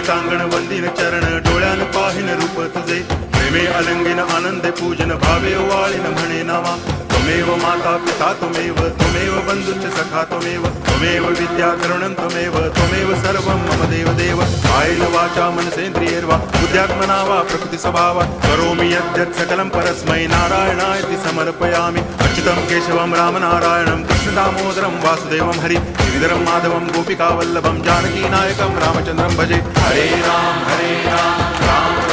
टांगण वंदिन चरण डोळ्यान पाहिन रूप तुझे प्रेमे अलंगिन आनंदे पूजन भावे वाळीन म्हणे नावा त्वमेव माता पिता त्वमेव बंधुश्च सखा त्वमेव विद्या करुणं त्वमेव सर्वं मम देव कायेन वाचा मनसेन्द्रियैर्वा बुद्ध्यात्मना वा प्रकृति स्वभावात् करोमि यद्यत् सकलं परस्मै नारायणायति समर्पयामि अच्युतं केशवं रामनारायणं कृष्णदामोदरं वासुदेवं हरि गिरिधरं माधवं गोपिकावल्लभं जानकीनायकं रामचन्द्रं भजे हरे राम राम